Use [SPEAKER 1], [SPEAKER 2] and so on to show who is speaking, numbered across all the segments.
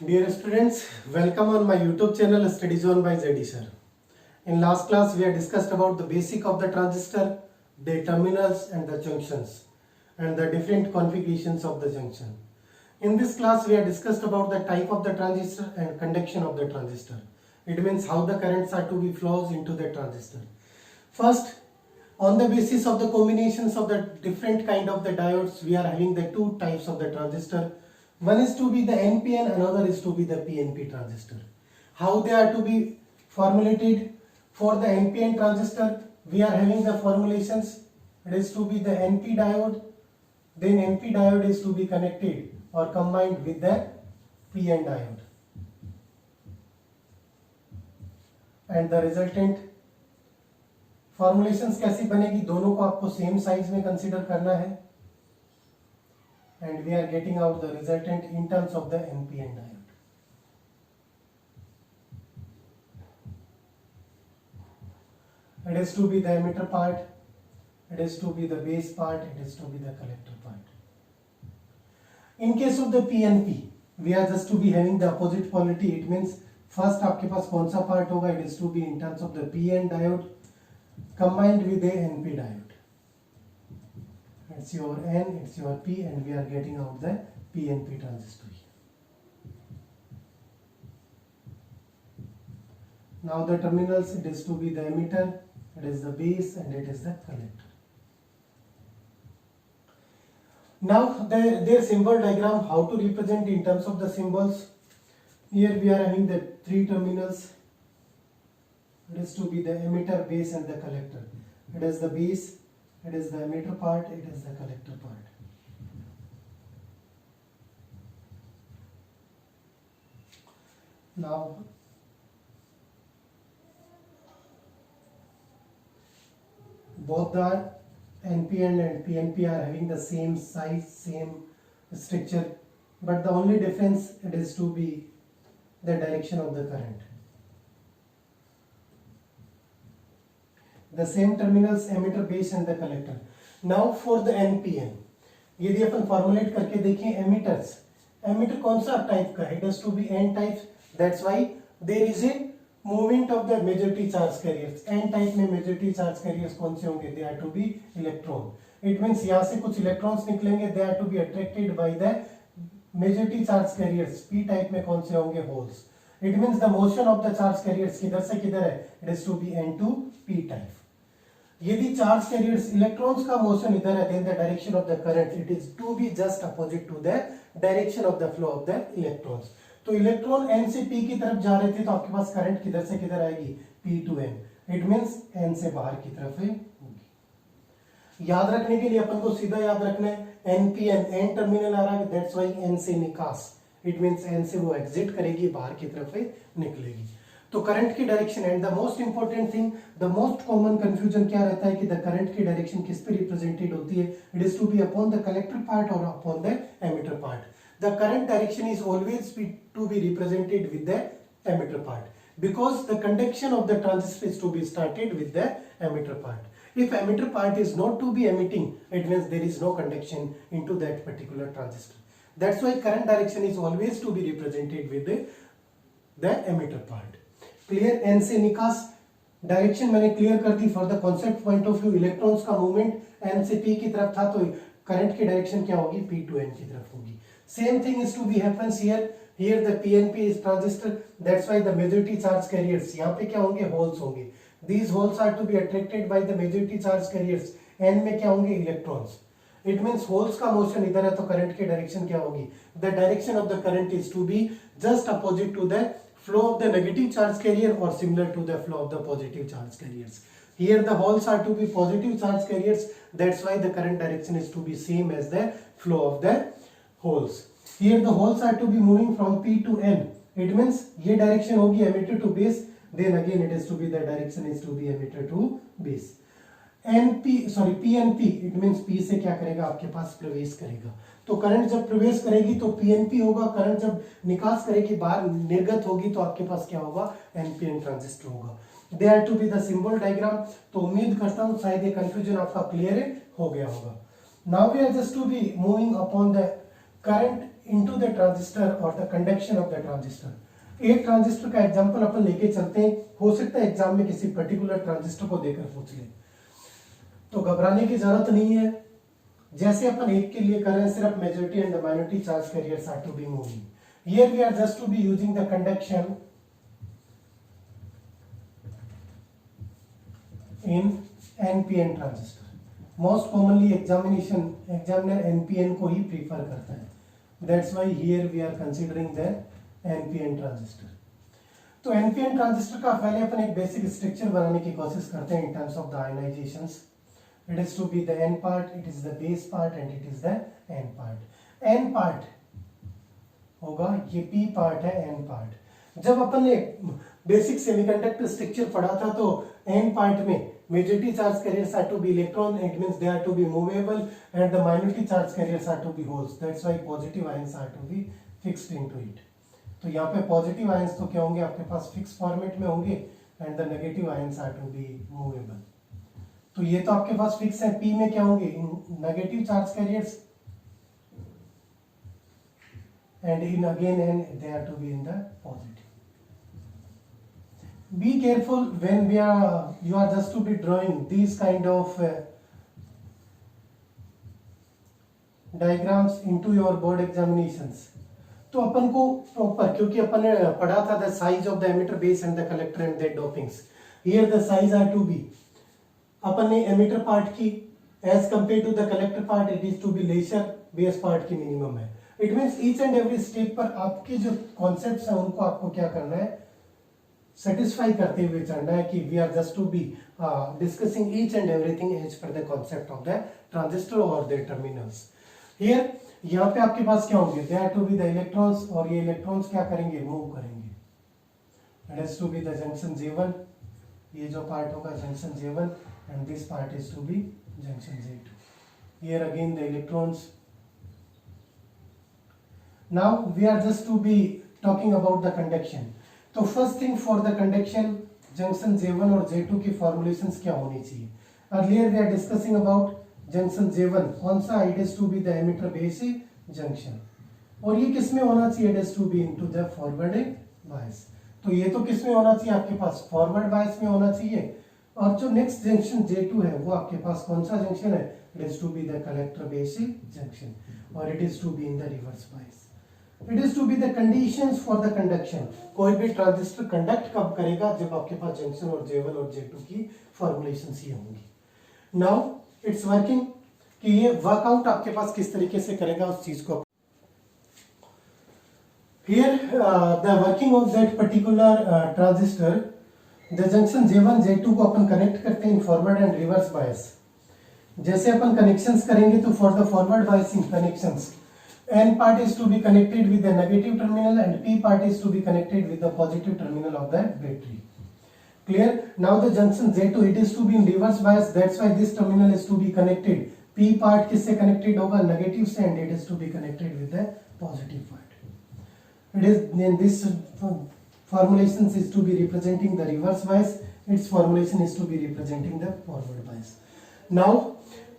[SPEAKER 1] Dear students, welcome on my YouTube channel Study Zone by ZD Sir. In last class we have discussed about the basic of the transistor, their terminals and the junctions and the different configurations of the junction. In this class we have discussed about the type of the transistor and conduction of the transistor. It means how the currents are to be flows into the transistor. First, on the basis of the combinations of the different kind of the diodes, we are having the two types of the transistor. One is to be the NPN, another is to be the PNP transistor. How they are to be formulated? For the NPN transistor, we are having the formulations. It is to be the NP diode. Then NP diode is to be connected or combined with the PN diode. And the resultant formulations कैसी बनेगी, दोनों को आपको same size में consider करना है and we are getting out the resultant in terms of the NPN diode. It is to be the emitter part, it is to be the base part, it is to be the collector part. In case of the PNP, we are just to be having the opposite polarity. It means first आपके पास कौन सा part होगा, it is to be in terms of the PN diode combined with the NP diode. It's your N, it's your P, and we are getting out the PNP transistor here. Now the terminals, it is to be the emitter, it is the base, and it is the collector. Now their symbol diagram, how to represent in terms of the symbols. Here we are having the three terminals. It is to be the emitter, base and the collector. It is the base, it is the emitter part, it is the collector part. Now both the NPN and PNP are having the same size, same structure, but the only difference, it is to be the direction of the current. The same terminals, emitter, base and the collector. Now for the NPN, यदि अपन formulate करके देखें emitters, emitter कौन सा type का है? It has to be N type. That's why there is a movement of the majority charge carriers. N type में majority charge carriers कौन से होंगे? They are to be electron. It means यहाँ से कुछ electrons निकलेंगे. They are to be attracted by the majority charge carriers. P type में कौन से होंगे? Holes. It means the motion of the charge carriers किधर से किधर है? It is to be N to P type. यदि चार्ज कैरियर्स इलेक्ट्रॉन्स का मोशन इधर है, then the direction of the current it is to be just opposite to the direction of the flow of the electrons. तो electron N से P की तरफ जा रहे थे, तो आपके पास करंट किधर से किधर आएगी? P to N. It means N से बाहर की तरफ है होगी. याद रखने के लिए अपन को सीधा याद रखना है एनपीएन, एन टर्मिनल आ रहा है, दैट्स व्हाई एन से निकास. इट मींस एन से वो एग्जिट करेगी, बाहर की तरफ निकलेगी. तो करंट की direction and the most important thing, the most common confusion क्या रहता है कि द करंट की डायरेक्शन किस पे रिप्रेजेंटेड होती है? It is to be upon the collector part और upon the emitter part. The current direction is always to be represented with the emitter part because the conduction of the transistor is to be started with the emitter part. If emitter part is not to be emitting, it means there is no conduction into that particular transistor. That's why current direction is always to be represented with the emitter part. Clear? N से निकास direction मैंने clear कर दी. For the concept point of view, electrons का movement N से P की तरफ था, तो करंट की डायरेक्शन क्या होगी? पी टू एन की तरफ होगी. Same thing is to be happens here. Here the PNP is transistor, that's why the majority charge carriers, यहाँ पे क्या होंगे? होल्स होंगे. These holes are to be attracted by the majority charge carriers. N में क्या होंगे? Electrons. It means holes का motion इधर है, तो करंट की डायरेक्शन क्या होगी? The direction of the current is to be just opposite to the flow of the negative charge carrier or similar to the flow of the positive charge carriers. Here the holes are to be positive charge carriers, that's why the current direction is to be same as the flow of the holes. Here the holes are to be moving from P to N. It means ये direction होगी emitter to base, then again it is to be the direction is to be emitter to base. PNP, it means P से क्या करेगा? आपके पास प्रवेश करेगा. तो current जब प्रवेश करेगी तो पीएनपी होगा, करंट जब निकास करेगी, बाहर निर्गत होगी, तो आपके पास क्या होगा? एनपीएन ट्रांजिस्टर होगा. They are to be the symbol diagram. तो उम्मीद करता हूं शायद ये कंफ्यूजन आपका क्लियर हो गया होगा. Now we are just to be moving upon the current into the transistor or the conduction of the transistor. एक ट्रांजिस्टर का एग्जांपल अपन लेके चलते हैं, हो सकता है एग्जाम में किसी पर्टिकुलर ट्रांजिस्टर को देकर पूछ ले, तो घबराने की जरूरत नहीं है। जैसे अपन एक के लिए कर रहे हैं, सिर्फ majority and the minority charge carriers are to be moving. Here we are just to be using the conduction in NPN transistor. Most commonly examiner NPN को ही प्रीफर करता है, that's why here we are considering the NPN transistor. तो NPN transistor का पहले अपन एक basic structure बनाने की कोशिश करते हैं in terms of the ionisations. It is to be the N part, it is the base part and it is the N part. N part होगा, ये पी पार्ट है एन पार्ट। जब अपन ने बेसिक सेमीकंडक्टर स्ट्रक्चर पढ़ा था तो N part में majority charge carriers are to be electron, it means they are to be movable, and the minority charge carriers are to be holes. That's why positive ions are to be fixed into it. तो यहाँ पे positive ions तो क्या होंगे आपके पास fix format में होंगे and the negative ions are to be movable. तो ये तो आपके पास फिक्स है। पी में क्या होंगे negative charge carriers and in again N they are to be in the positive. Be careful when you are just to be drawing these kind of diagrams into your board examinations. तो अपन को proper, क्योंकि अपन ने पढ़ा था the size of the emitter base and the collector and their dopings. Here the size are to be, अपन ने emitter part की as compared to the collector part it is to be lesser, base part की minimum है। It means each and every step पर आपके जो concepts हैं उनको आपको क्या करना है, सेटिस्फाई करते हुए चलना है कि we are just to be discussing each and everything as per the concept of the transistor और द टर्मिनल्स। हियर यहाँ पे आपके पास क्या होंगे, they are to be the electrons, और ये इलेक्ट्रॉन्स क्या करेंगे, मूव करेंगे। It is to be the junction J1, ये जो पार्ट होगा junction J1 and this part is to be junction J2। Here again the electrons. Now we are just to be talking about the conduction. तो first thing for the conduction junction J1 और J2 की formulations क्या होनी चाहिए। Earlier we are discussing about junction J1, कौन सा, it is to be the emitter base junction, और ये किस में होना चाहिए, it is to be into the forward bias. तो ये तो किस में होना चाहिए आपके पास, फॉरवर्ड बायस में होना चाहिए। और जो नेक्स्ट जंक्शन J2 है वो आपके पास कौन सा जंक्शन है, it is to be the collector base junction, और it is to be in the reverse bias. It is to be the conditions for the conduction. कोई भी ट्रांजिस्टर कंडक्ट कब करेगा, जब आपके पास जंक्शन और J1 और J2 की फॉर्मुलेशंस ये होंगी। नाउ इट्स वर्किंग, कि ये वर्कआउट आपके पास किस तरीके से करेगा उस चीज को। Here the working of that particular transistor, the junction J1 J2 को अपन कनेक्ट करते हैं in forward and reverse bias. जैसे अपन कनेक्शंस करेंगे तो for the forward biasing connections N part is to be connected with the negative terminal and P part is to be connected with the positive terminal of the battery. Clear? Now the junction J2 it is to be in reverse bias, that's why this terminal is to be connected. P part किससे connected होगा, negative से, and it is to be connected with the positive part. It is then this formulation is to be representing the reverse bias. Its formulation is to be representing the forward bias. Now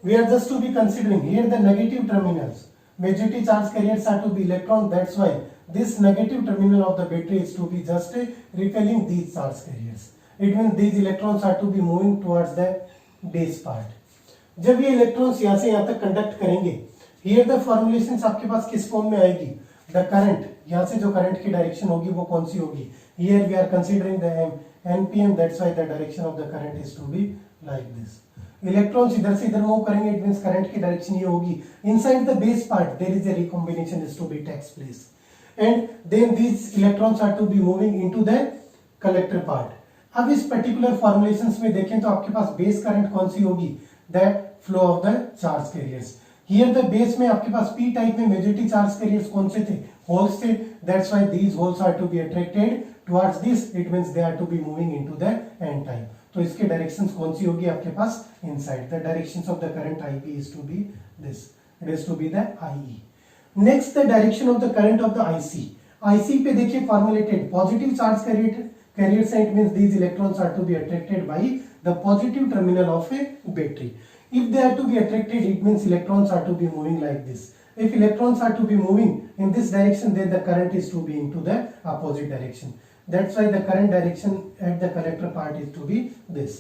[SPEAKER 1] we are just to be considering here the negative terminals. Majority charge carriers are to be electron, that's why this negative terminal of the battery is to be just repelling these charge carriers. It means these electrons are to be moving towards the base part. जब ये electrons यहाँ से यहाँ तक conduct करेंगे, here the formulations आपके पास किस form में आएगी, the current, यहाँ से जो current की डायरेक्शन होगी वो कौन सी होगी, here we are considering the NPN, that's why the direction of the current is to be like this. Electrons इधर से इधर मूव करेंगे, इट मींस करंट की डायरेक्शन ये होगी, inside the base part there is a recombination is to be takes place and then these electrons are to be moving into the collector part. अब इस particular formulations में देखें तो आपके पास base current कौन सी होगी, the flow of the charge carriers. Here the base में आपके पास पी टाइप में मेजॉरिटी चार्ज कैरियर्स कौन से थे, होल्स थे, that's why these holes are to be attracted towards this, it means they are to be moving into the N type. तो इसके डायरेक्शंस कौन सी होगी आपके पास, inside. The directions of the current IB is to be this, it is to be the IE। Next the direction of the current of the IC पे देखिए formulated positive charge carriers, it means these electrons are to be attracted by the positive terminal of a battery. If they are to be attracted, it means electrons are to be moving like this. If electrons are to be moving in this direction, then the current is to be into the opposite direction. That's why the current direction at the collector part is to be this.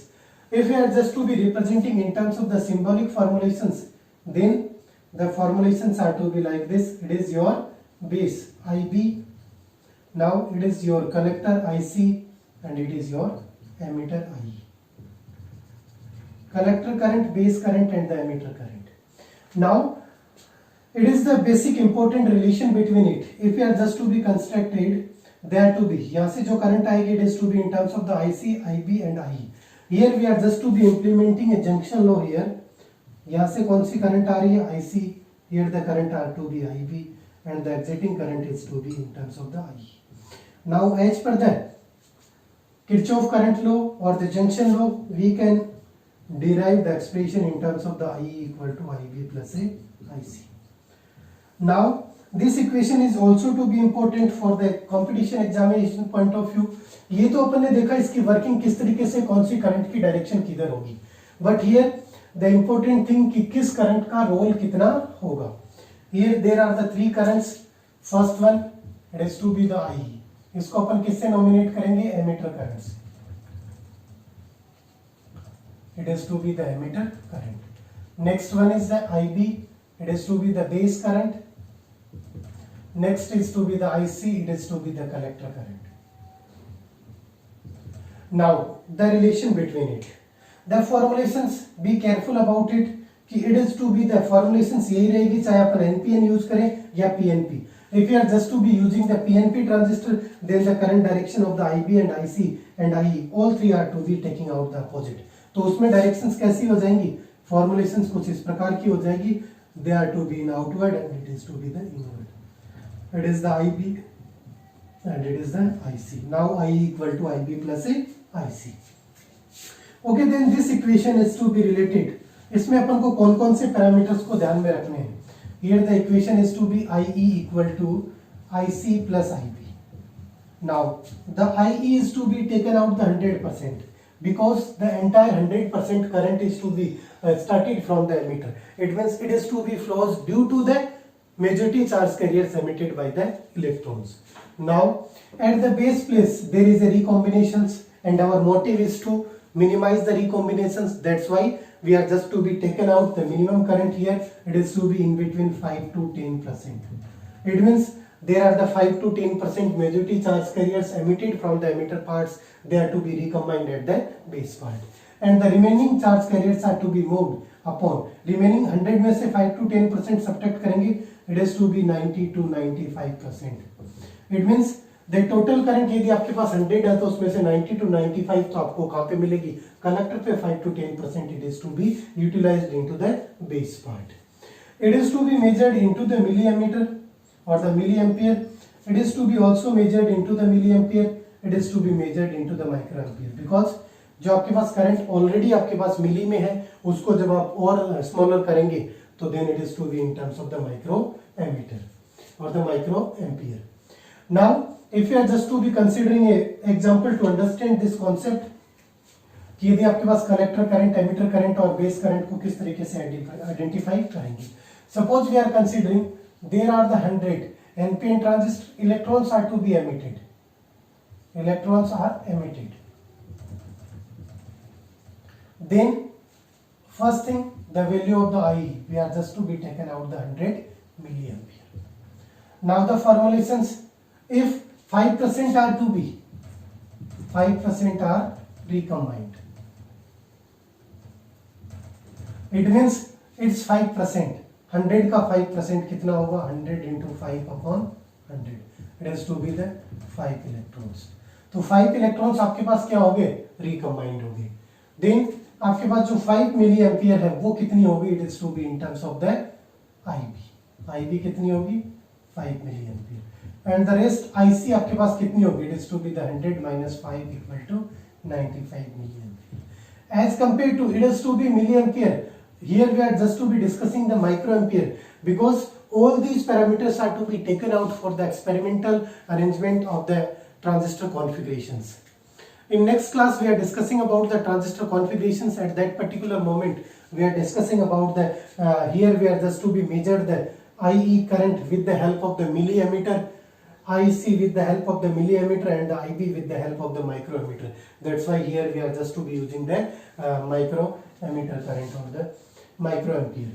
[SPEAKER 1] If we are just to be representing in terms of the symbolic formulations, then the formulations are to be like this. It is your base IB, now it is your collector IC, and it is your emitter IE. Collector current, base current, and the emitter current. Now it is the basic important relation between it. If we are just to be constructed, they are to be, यहाँ से जो current आएगी it is to be in terms of the IC, IB and IE. Here we are just to be implementing a junction law here. यहाँ से कौन सी current आ रही है? IC. Here the current are to be IB and the exiting current is to be in terms of the IE. Now as per the Kirchhoff current law or the junction law, we can derive the expression in terms of the IE equal to IB plus a IC. Now this equation is also to be important for the competition examination point of view. ये तो अपन ने देखा इसकी working किस तरीके से, कौन सी current की डायरेक्शन किधर होगी, but here the important thing कि किस करंट का रोल कितना होगा. Here there are the three currents. First one it is to be the IE. इसको अपन किससे नॉमिनेट करेंगे? एमिटर करंट से. It is to be the emitter current. Next one is the IB. It is to be the base current. Next is to be the IC. It is to be the collector current. Now the relation between it. The formulations, be careful about it कि it is to be the formulations यही रहेगी चाहे अपन NPN use करें या PNP. If you are just to be using the PNP transistor, then the current direction of the IB and IC and IE, all three are to be taking out the opposite. तो उसमें directions कैसी हो जाएंगी? Formulations कुछ इस प्रकार की हो जाएगी. They are to be in outward and it is to be the inward. It is the IB and it is the IC. Now IE equal to IB plus a IC. Okay, then this equation is to be related. इसमें अपन को कौन कौन से parameters को ध्यान में रखने हैं? Here the equation is to be IE equal to IC plus IB. Now the IE is to be taken out the 100%. Because the entire 100% current is to be started from the emitter. It means it is to be flows due to the majority charge carriers emitted by the electrons. Now at the base place there is a recombinations and our motive is to minimize the recombinations. That's why we are just to be taken out the minimum current here. It is to be in between 5 to 10%. It means there are the 5 to 10% majority charge carriers emitted from the emitter parts. They are to be recombined at the base part, and the remaining charge carriers are to be moved upon remaining 100 में से 5 to 10% subtract करेंगे. It is to be 90 to 95%. It means the total current यदि आपके पास 100 है तो उसमें से 90 to 95 तो आपको कहाँ पे मिलेगी? कंडक्टर पे 5 to 10% it is to be utilized into the base part. It is to be measured into the milliammeter or the milliampere. It is to be also measured into the milliampere. It is to be measured into the microampere. Because जो आपके पास current already आपके पास मिली में है उसको जब आप और smaller करेंगे तो then it is to be in terms of the micro emitter और the micro ampere. Now if you are just to be considering a example to understand this concept कि यदि आपके पास कलेक्टर करंट, एमीटर करंट और base current को किस तरीके से आइडेंटिफाई करेंगे. Suppose we are considering there are the 100 NPN transistor. Electrons are to be emitted. Electrons are emitted. Then first thing, the value of the IE, we are just to be taken out the 100 milliampere. Now the formulations, if 5% are to be 5% are recombined, it means it's 5%. 100 का 5% कितना होगा? 100 into 5 upon 100. It has to be the 5 electrons. तो 5 electrons आपके पास क्या होंगे? Recombined होंगे. Then आपके पास जो 5 मिली एम्पियर है वो कितनी होगी? It is to be in terms of the IB. IB कितनी होगी? 5 milliampere. And the rest IC आपके पास कितनी होगी? It is to be the 100 minus 5 equal to 95 milliampere. As compared to it is to be milliampere. Here we are just to be discussing the microampere because all these parameters are to be taken out for the experimental arrangement of the transistor configurations. In next class we are discussing about the transistor configurations. At that particular moment we are discussing about the here we are just to be measure the IE current with the help of the milliammeter, IC with the help of the milliammeter, and the IB with the help of the microammeter. That's why here we are just to be using the microammeter current or the microampere.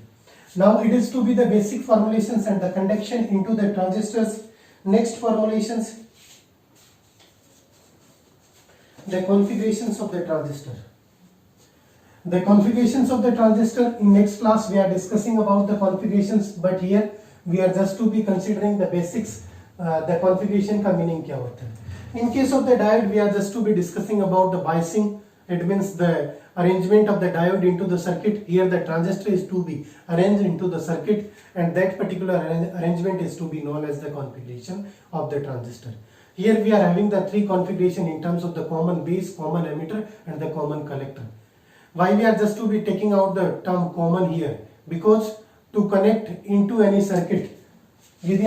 [SPEAKER 1] Now it is to be the basic formulations and the conduction into the transistors. Next formulations, the configurations of the transistor. The configurations of the transistor, in next class we are discussing about the configurations, but here we are just to be considering the basics. The configuration का meaning क्या होता है. In case of the diode, we are just to be discussing about the biasing. It means the arrangement of the diode into the circuit. Here the transistor is to be arranged into the circuit, and that particular arrangement is to be known as the configuration of the transistor. Here we are having the three configuration in terms of the common base, common emitter, and the common collector. Why we are just to be taking out the term common here? Because to connect into any circuit, यदि